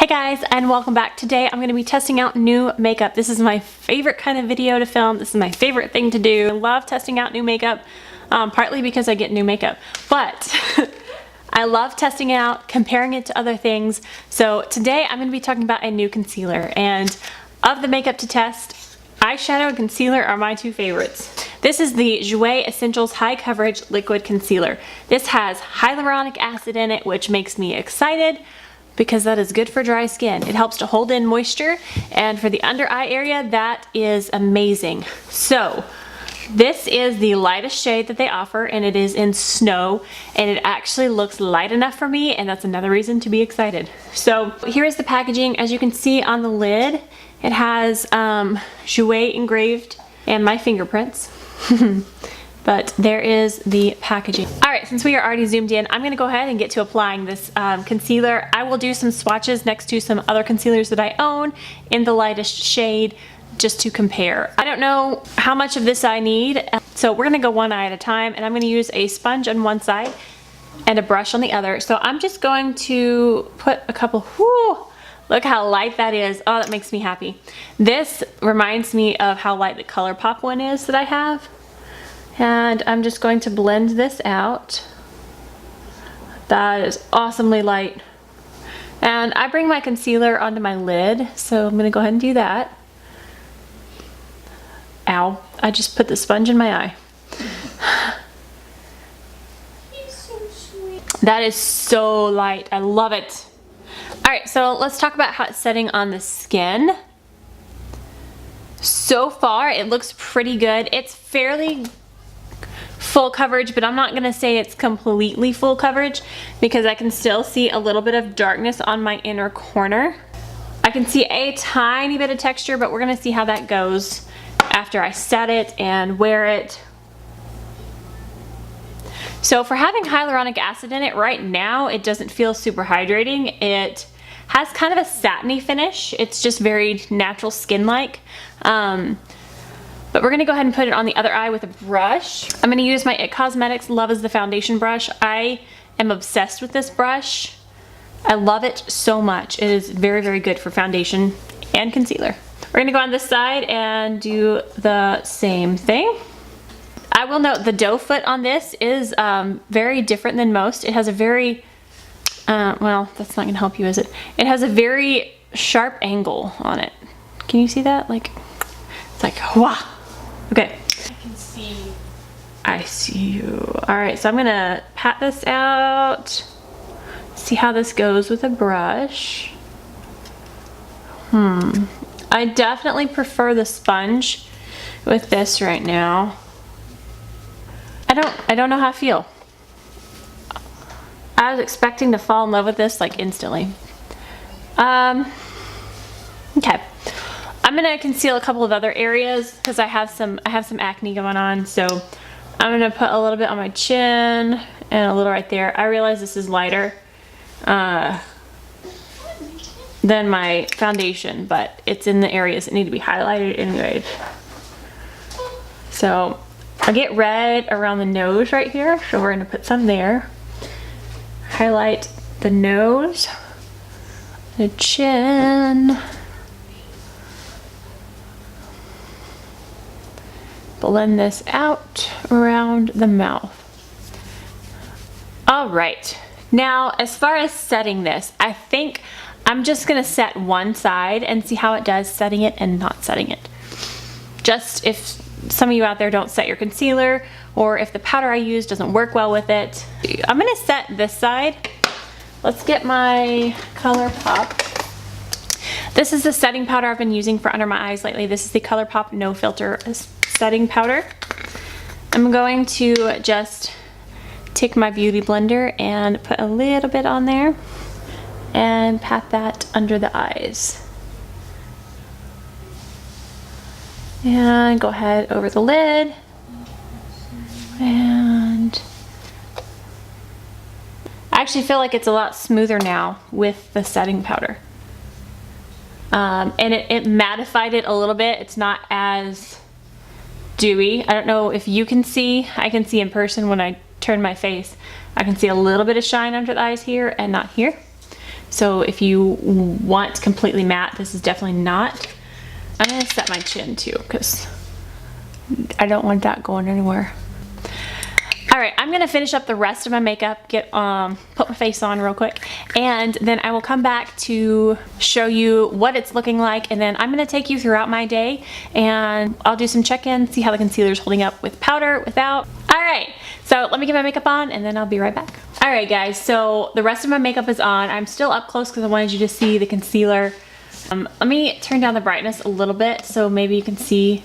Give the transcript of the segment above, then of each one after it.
guys, and welcome back. Today I'm going to be testing out new makeup. This is my favorite kind of video to film. This is my favorite thing to do. I love testing out new makeup, partly because I get new makeup, but I love testing it out, comparing it to other things. So today I'm going to be talking about a new concealer, and of the makeup to test, eyeshadow and concealer are my two favorites. This is the Jouer Essentials High Coverage Liquid Concealer. This has hyaluronic acid in it, which makes me excited because that is good for dry skin. It helps to hold in moisture, and for the under eye area, that is amazing. So this is the lightest shade that they offer, and it is in Snow, and it actually looks light enough for me, and that's another reason to be excited. So here is the packaging. As you can see on the lid, it has Jouer engraved and my fingerprints. But there is the packaging. Alright, since we are already zoomed in, I'm going to go ahead and get to applying this concealer. I will do some swatches next to some other concealers that I own in the lightest shade just to compare. I don't know how much of this I need, so we're going to go one eye at a time, and I'm going to use a sponge on one side and a brush on the other. So I'm just going to put a couple, look how light that is. Oh, that makes me happy. This reminds me of how light the ColourPop one is that I have. And I'm just going to blend this out. That is awesomely light. And I bring my concealer onto my lid, so I'm gonna go ahead and do that. Ow, I just put the sponge in my eye. He's so sweet. That is so light, I love it. All right, so let's talk about how it's setting on the skin. So far, it looks pretty good. It's fairly full coverage, but I'm not gonna say it's completely full coverage because I can still see a little bit of darkness on my inner corner. I can see a tiny bit of texture, but we're gonna see how that goes after I set it and wear it. So for having hyaluronic acid in it right now, it doesn't feel super hydrating. It has kind of a satiny finish. It's just very natural skin-like. But we're gonna go ahead and put it on the other eye with a brush. I'm gonna use my IT Cosmetics Love is the Foundation brush. I am obsessed with this brush. I love it so much. It is very, very good for foundation and concealer. We're gonna go on this side and do the same thing. I will note the doe foot on this is very different than most. It has a very, well, that's not gonna help you, is it? It has a very sharp angle on it. Can you see that? Like, it's like, wow. Okay. I can see. I see you. All right, so I'm gonna pat this out. See how this goes with a brush. I definitely prefer the sponge with this right now. I don't know how I feel. I was expecting to fall in love with this like instantly. Okay. I'm gonna conceal a couple of other areas because I have some acne going on, so I'm gonna put a little bit on my chin and a little right there. I realize this is lighter than my foundation, but it's in the areas that need to be highlighted anyway. So I get red around the nose right here, so we're gonna put some there. Highlight the nose, the chin. Blend this out around the mouth. All right, now as far as setting this, I think I'm just gonna set one side and see how it does setting it and not setting it. Just if some of you out there don't set your concealer, or if the powder I use doesn't work well with it. I'm gonna set this side. Let's get my ColourPop. This is the setting powder I've been using for under my eyes lately. This is the ColourPop No Filter setting powder. I'm going to just take my beauty blender and put a little bit on there and pat that under the eyes. And go ahead over the lid. And I actually feel like it's a lot smoother now with the setting powder. And it mattified it a little bit. It's not as dewy. I don't know if you can see. I can see in person when I turn my face. I can see a little bit of shine under the eyes here and not here. So if you want completely matte, this is definitely not. I'm gonna set my chin too, because I don't want that going anywhere. All right, I'm gonna finish up the rest of my makeup, put my face on real quick, and then I will come back to show you what it's looking like, and then I'm gonna take you throughout my day, and I'll do some check-ins, see how the concealer's holding up with powder, without. All right, so let me get my makeup on, and then I'll be right back. All right, guys, so the rest of my makeup is on. I'm still up close because I wanted you to see the concealer. Let me turn down the brightness a little bit so maybe you can see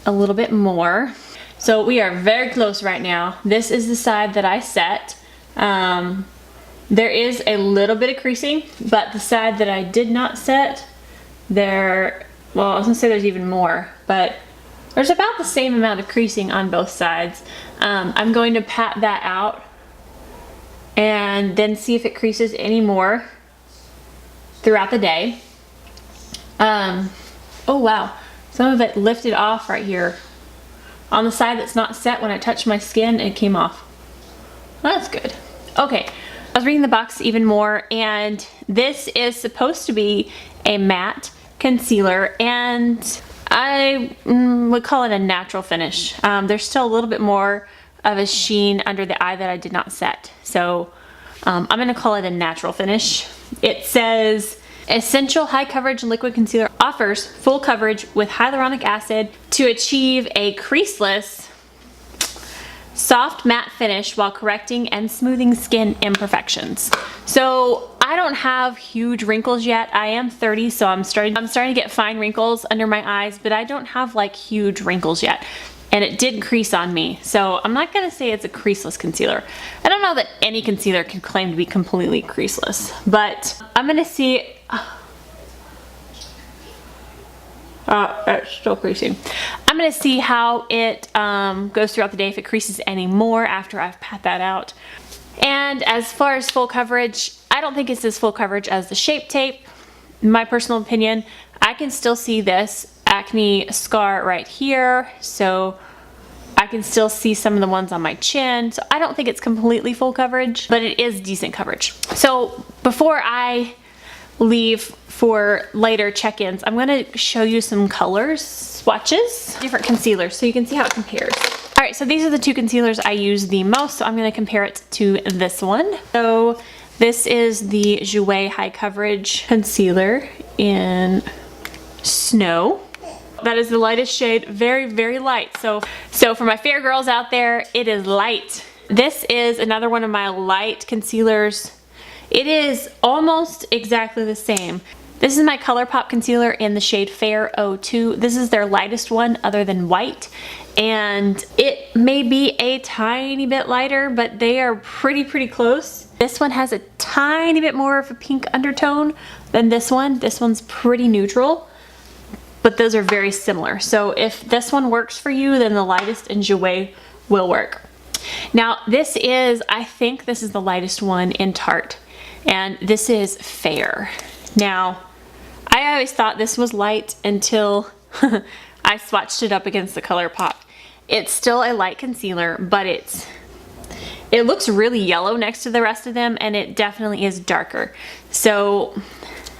a little bit more. So we are very close right now. This is the side that I set. There is a little bit of creasing, but the side that I did not set, well, I was gonna say there's even more, but there's about the same amount of creasing on both sides. I'm going to pat that out and then see if it creases any more throughout the day. Oh wow, some of it lifted off right here. On the side that's not set, when I touched my skin, it came off. That's good. Okay, I was reading the box even more, and this is supposed to be a matte concealer, and I would call it a natural finish. There's still a little bit more of a sheen under the eye that I did not set. So I'm gonna call it a natural finish. It says, Essential High Coverage Liquid Concealer offers full coverage with hyaluronic acid to achieve a creaseless, soft matte finish while correcting and smoothing skin imperfections. So I don't have huge wrinkles yet. I am 30, so I'm starting to get fine wrinkles under my eyes, but I don't have like huge wrinkles yet. And it did crease on me, so I'm not gonna say it's a creaseless concealer. I don't know that any concealer can claim to be completely creaseless, but I'm gonna see. It's still creasing. I'm gonna see how it goes throughout the day, if it creases any more after I've pat that out. And as far as full coverage, I don't think it's as full coverage as the Shape Tape. In my personal opinion, I can still see this acne scar right here, so I can still see some of the ones on my chin. So I don't think it's completely full coverage, but it is decent coverage. So before I leave for later check-ins, I'm gonna show you some colors, swatches, different concealers, so you can see how it compares. All right, so these are the two concealers I use the most, so I'm gonna compare it to this one. So this is the Jouer High Coverage Concealer in Snow. That is the lightest shade, very, very light. So for my fair girls out there, it is light. This is another one of my light concealers. It is almost exactly the same. This is my ColourPop concealer in the shade Fair 02. This is their lightest one other than white. And it may be a tiny bit lighter, but they are pretty close. This one has a tiny bit more of a pink undertone than this one. This one's pretty neutral, but those are very similar. So if this one works for you, then the lightest in Jouer will work. Now this is, I think this is the lightest one in Tarte, and this is Fair. Now, I always thought this was light until I swatched it up against the ColourPop. It's still a light concealer, but it looks really yellow next to the rest of them, and it definitely is darker. So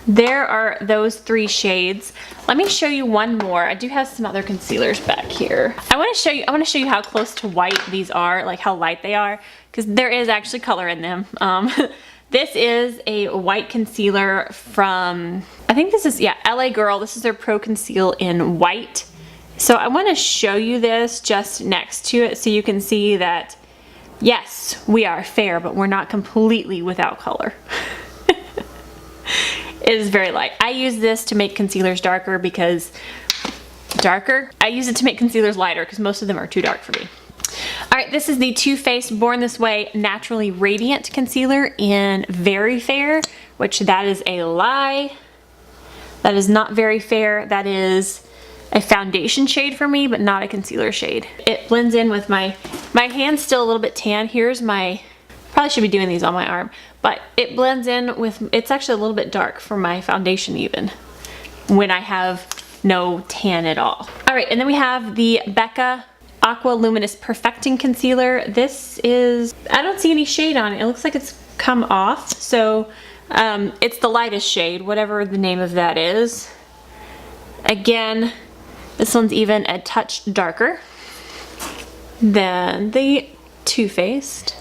there are those three shades. Let me show you one more. I do have some other concealers back here. I want to show you how close to white these are, like how light they are, because there is actually color in them. This is a white concealer from, I think this is, yeah, LA Girl. This is their Pro Conceal in white. So I want to show you this just next to it so you can see that, yes, we are fair, but we're not completely without color. It is very light. I use this to make concealers darker because, I use it to make concealers lighter because most of them are too dark for me. All right, this is the Too Faced Born This Way Naturally Radiant Concealer in Very Fair, which that is a lie. That is not very fair. That is a foundation shade for me, but not a concealer shade. It blends in with my hand's still a little bit tan. Here's my, probably should be doing these on my arm, but it blends in with, it's actually a little bit dark for my foundation even, when I have no tan at all. All right, and then we have the Becca Aqua Luminous Perfecting Concealer. This is, I don't see any shade on it. It looks like it's come off, so It's the lightest shade, whatever the name of that is. Again, this one's even a touch darker than the Too Faced.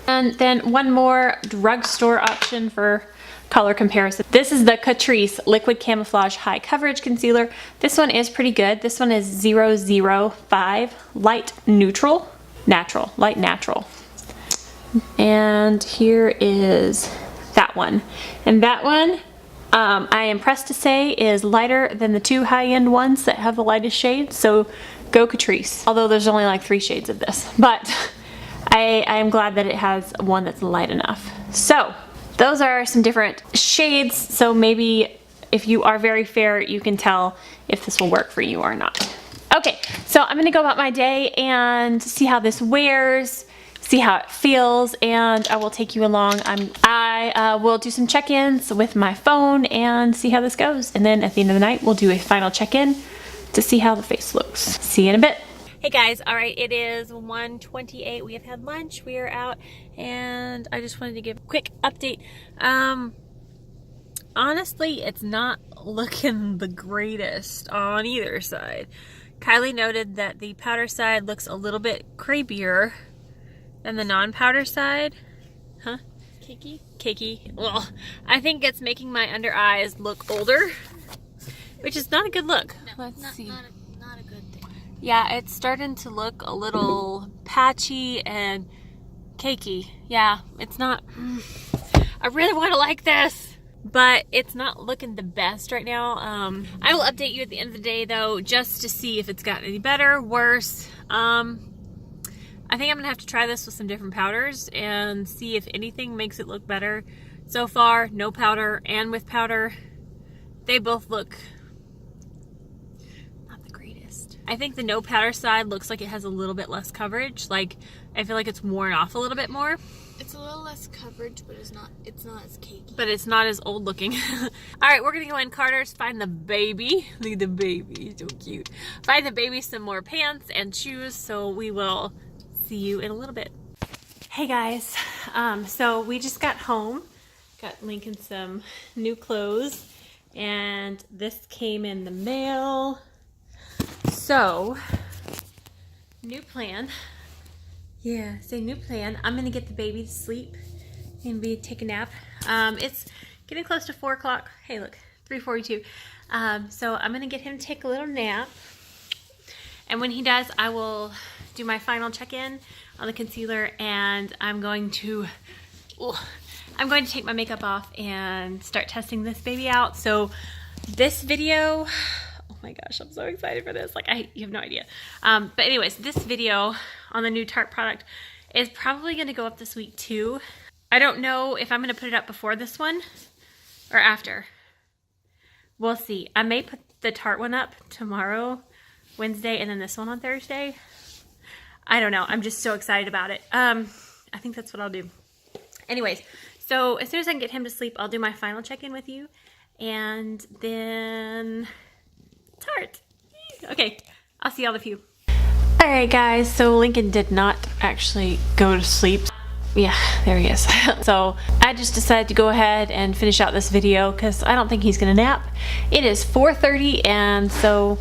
And then one more drugstore option for color comparison. This is the Catrice Liquid Camouflage High Coverage Concealer. This one is pretty good. This one is 005 Light Neutral. Light Natural. And here is that one. And that one, I am pressed to say, is lighter than the two high-end ones that have the lightest shade. So go Catrice. Although there's only like 3 shades of this. But I am glad that it has one that's light enough. So those are some different shades. So maybe if you are very fair, you can tell if this will work for you or not. Okay, so I'm gonna go about my day and see how this wears, see how it feels, and I will take you along. I will do some check-ins with my phone and see how this goes. And then at the end of the night, we'll do a final check-in to see how the face looks. See you in a bit. Hey guys, all right, it is 1:28. We have had lunch, we are out, and I just wanted to give a quick update. Honestly, it's not looking the greatest on either side. Kylie noted that the powder side looks a little bit creepier than the non-powder side. Huh? Cakey. Well, I think it's making my under eyes look older, which is not a good look. No, Let's see. Not a good thing. Yeah, it's starting to look a little patchy and cakey. Yeah, it's not... I really want to like this, but it's not looking the best right now. I will update you at the end of the day, though, just to see if it's gotten any better, worse. I think I'm going to have to try this with some different powders and see if anything makes it look better. So far, no powder and with powder, they both look... I think the no powder side looks like it has a little bit less coverage. Like, I feel like it's worn off a little bit more. It's a little less coverage, but it's not as cakey. But it's not as old looking. Alright, we're gonna go in Carter's, find the baby. Look at the baby, he's so cute. Find the baby some more pants and shoes, so we will see you in a little bit. Hey guys, so we just got home. Got Lincoln some new clothes, and this came in the mail. So, new plan. Yeah, say new plan. I'm gonna get the baby to sleep and take a nap. It's getting close to 4 o'clock. Hey, look, 3:42. So I'm gonna get him to take a little nap. And when he does, I will do my final check-in on the concealer, and I'm going to take my makeup off and start testing this baby out. So this video, oh my gosh, I'm so excited for this. Like, you have no idea. But anyways, this video on the new Tarte product is probably gonna go up this week too. I don't know if I'm gonna put it up before this one or after. We'll see. I may put the Tarte one up tomorrow, Wednesday, and then this one on Thursday. I don't know. I'm just so excited about it. I think that's what I'll do. Anyways, so as soon as I can get him to sleep, I'll do my final check-in with you, and then Tarte. Okay, I'll see all of you. Alright guys, so Lincoln did not actually go to sleep. Yeah, there he is. So I just decided to go ahead and finish out this video because I don't think he's gonna nap. It is 4:30, and so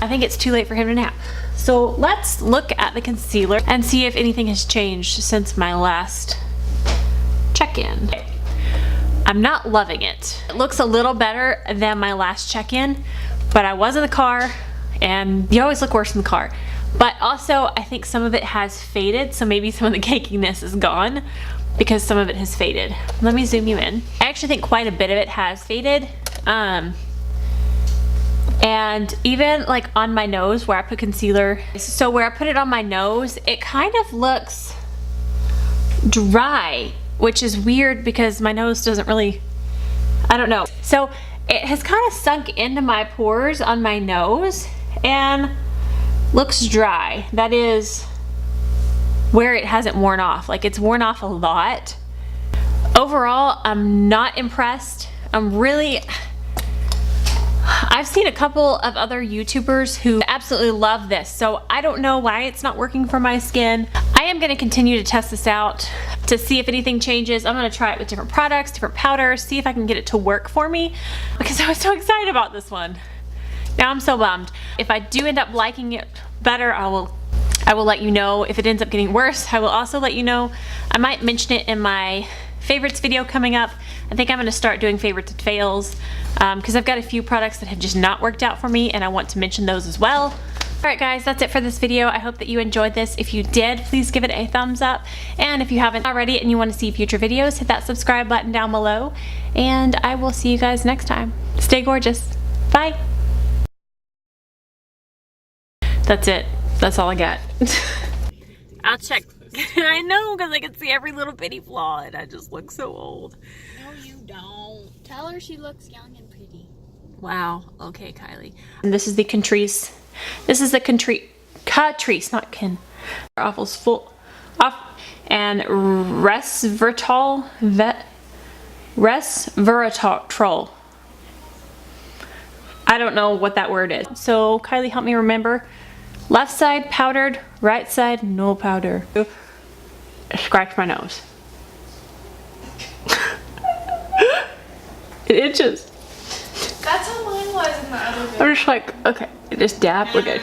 I think it's too late for him to nap. So let's look at the concealer and see if anything has changed since my last check-in. I'm not loving it. It looks a little better than my last check-in, but I was in the car, and you always look worse in the car. But also, I think some of it has faded, so maybe some of the cakiness is gone because some of it has faded. Let me zoom you in. I actually think quite a bit of it has faded. And even like on my nose where I put concealer, so where I put it on my nose, it kind of looks dry, which is weird because my nose doesn't really, I don't know. So it has kind of sunk into my pores on my nose and looks dry. That is where it hasn't worn off. Like, it's worn off a lot. Overall, I'm not impressed. I've seen a couple of other YouTubers who absolutely love this, so I don't know why it's not working for my skin. I am going to continue to test this out. to see if anything changes. I'm gonna try it with different products, different powders, see if I can get it to work for me, because I was so excited about this one. Now I'm so bummed. If I do end up liking it better, I will let you know. If it ends up getting worse, I will also let you know. I might mention it in my favorites video coming up. I think I'm gonna start doing favorites and fails, because I've got a few products that have just not worked out for me, and I want to mention those as well. Alright guys, that's it for this video. I hope that you enjoyed this. If you did, please give it a thumbs up. And if you haven't already and you want to see future videos, hit that subscribe button down below. And I will see you guys next time. Stay gorgeous. Bye. That's it. That's all I got. I'll check. I know, because I can see every little bitty flaw and I just look so old. No, you don't. Tell her she looks young and pretty. Wow. Okay, Kylie. And this is the Catrice. This is the Catrice, not Kin. Offals full off and resveratrol. I don't know what that word is. So Kylie, help me remember. Left side powdered, right side no powder. Scratch my nose. It itches. That's how mine was in the other video. I'm just like, okay, just dab, we're good.